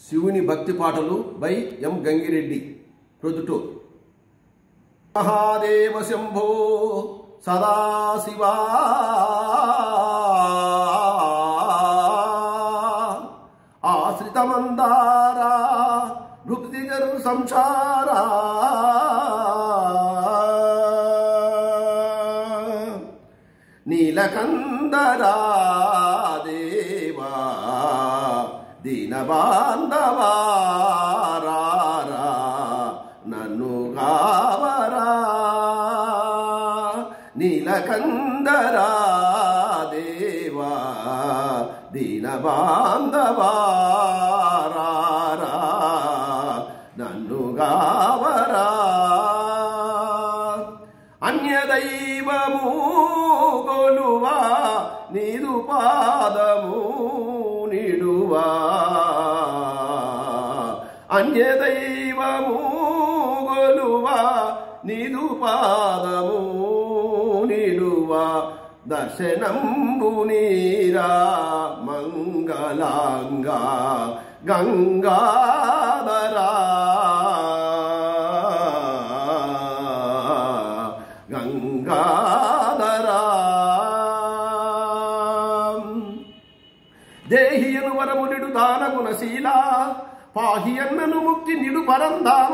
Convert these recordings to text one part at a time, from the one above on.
శివుని భక్తి పాటలు బై ఎం గంగిరెడ్డి ప్రొద్దుటూరు. మహాదేవ శంభో సదాశివా ఆశ్రితమందారా భృక్తిగరు సంసారా నీలకందరా దేవా దీనబాంధవారా నన్ను కావరా నీలకందరా దేవా దీనబాంధవారా నన్ను కావరా అన్యదైవము కొలువా నీదు పాదము నిడువా అన్యదైవము కొలువా నీదు పాదము నిడువా దర్శనంబు నీరా మంగళంగా గంగాధరా గంగాధరా దేహియను వరము నిడు దానగుణశీల పాహియన్నను ముక్తి నిడు పరంధామ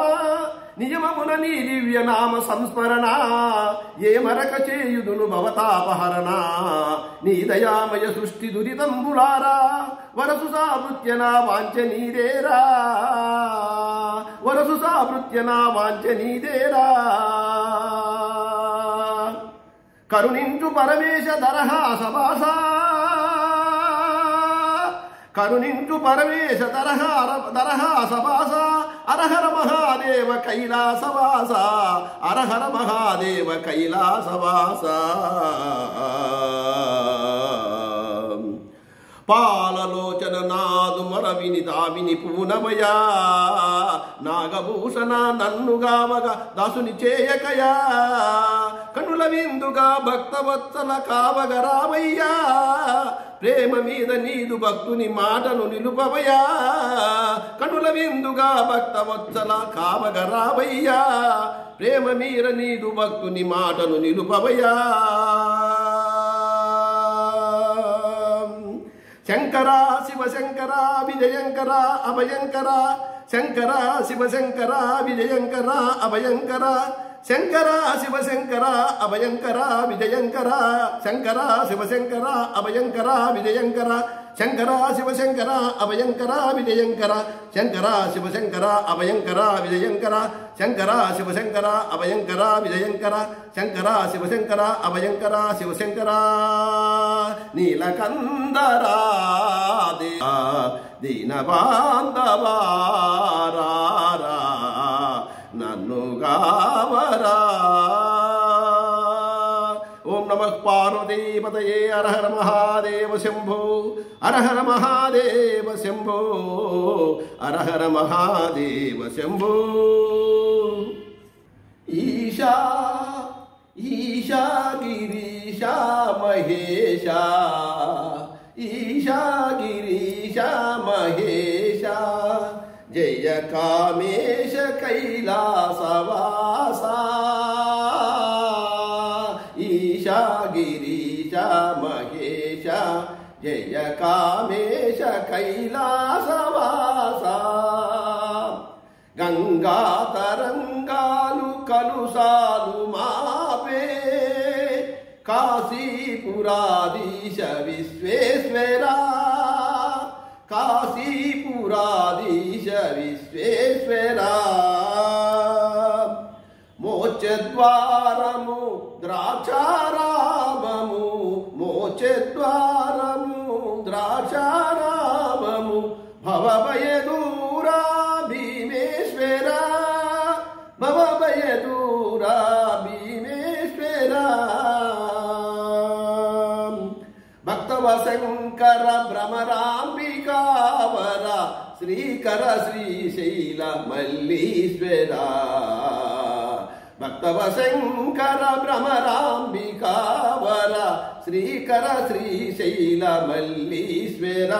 నియమమున నీ దివ్య నామ సంస్మరణ ఏ మరక చేయుదును భవతాపహరణ నీ దయామయ సృష్టి దురితంబులారా వరసు సావృత్యనా వాంఛ నీదేరా వరసు సావృత్యనా వాంఛ నీదేరా కరుణించు పరమేశ దరహాసవాస కరుణించు పరమేశ దరహాసవాస అరహర మహాదేవ కైలాసవాస అరహర మహాదేవ కైలాసవాస పాలలోచన నాదు మరవిని దావిని పూనమయా నాగభూషణ నన్నుగావగా దాసుని చేయకయా కనుల విందుగా భక్తవత్సల కావగరామయ్యా ప్రేమ మీద నీదు భక్తుని మాటను నిలుపవయ్యా కనుల విందుగా భక్తవత్సల కావగరామయ్యా ప్రేమ మీద నీదు భక్తుని మాటను నిలుపవయ్యా శంకర శివశంకర విజయంకర అభయంకర శంకర శివశంకర విజయంకర అభయంకర శంకర శివశంకర అభయంకర విజయంకర శంకర శివశంకర అభయంకర విజయంకర శంకర శివశంకర అభయంకర విజయంకర శంకర శివశంకర అభయంకర విజయంకర శంకర శివశంకర అభయంకర విజయంకర శంకర శివశంకర అభయంకర శివశంకర నీలకందరా దీనబాంధవారా నన్ను గావరా. ఓం నమః పార్వతీపతయే హర హర మహాదేవ శంభో హర హర మహాదేవ శంభో హర హర మహాదేవ శంభో. ఈశా ఈశా గిరీశా మహేశా ఈశా గిరీశా మహేశా జయ కామేశ కైలాసవాసా ఈశా గిరీశ మహేశ జయ కామేశ కైలాసవాసా గంగా తరంగాలు కలుసాలు మాపే కాశీపురాధీశ విశ్వేశ్వరా కాశీపురాధీశ విశ్వేశ్వరా మోక్షద్వారము ద్రాక్షారామము మోక్షద్వారము ద్రాక్షారామము భవభయదూరా భీమేశ్వర భవభయదూరా భీమేశ్వర భక్తవశంకర భ్రమరాంబికావర శ్రీకర శ్రీశైల మల్లీశ్వర భక్తవశంకర భ్రమరాంబికావర శ్రీకర శ్రీశైల మల్లీశ్వర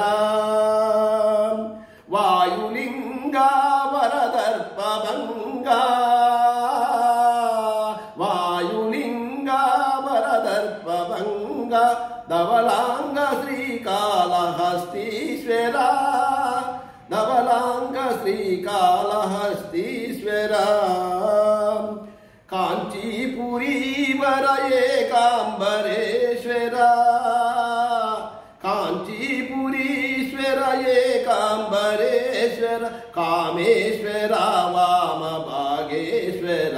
వాయులింగా వరదర్పభంగా వాయులింగా వరదర్పభంగా ధవళాంగ శ్రీకాళహస్తీశ్వర ధవళాంగ శ్రీకాళహస్తీశ్వర కాంచీపురీవర ఏకాంబరేశ్వర కాంచీపురీశ్వర ఏకాంబరేశ్వర కామేశ్వర వామ భాగేశ్వర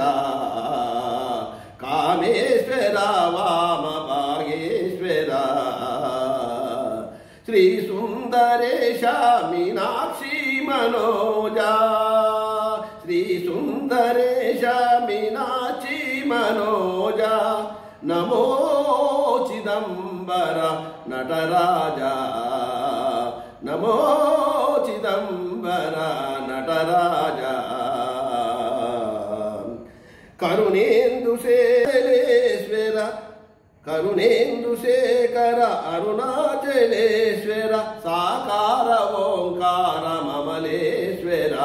కామేశ్వర వామ భాగేశ్వర శ్రీ సుందరేశ మీనాక్షి మనోజా శ్రీ సుందరేశ మీనాక్షి మనోజా నమో చిదంబర నటరాజా నమో చిదంబర నటరాజా కరుణేందుశేఖర కరుణేందుశేఖర అరుణాచలేశ్వర సాకార ఓంకార మమలేశ్వర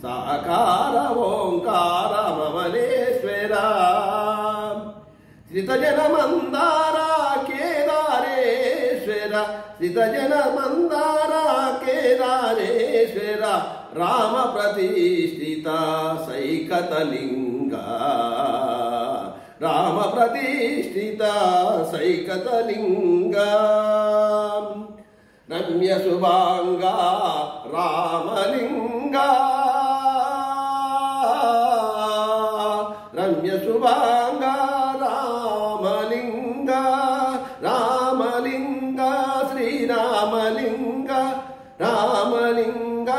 సాకార ఓంకార మమలేశ్వర శ్రితజన మందార కేదారేశ్వర శ్రితజన మందార కేదారేశ్వర రామ ప్రతిష్ఠిత సైకతలింగ రామ ప్రతిష్ఠిత సైకతలింగ రమ్య శుభాంగ రామలింగ రమ్య శుభాంగ రామలింగ రామలింగ శ్రీరామలింగ రామలింగ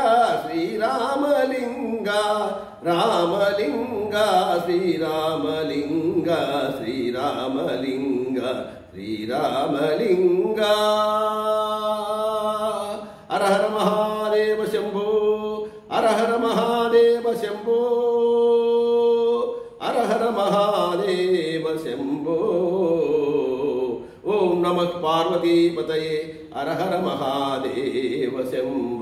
శ్రీరామలింగ రామలింగ శ్రీరామలింగ శ్రీరామలింగ శ్రీరామలింగ హర హర మహాదేవ శంభో హర హర మహాదేవ శంభో హర హర మహాదేవ శంభో ఓం నమః పార్వతీపతయే హర హర మహాదేవ శంభో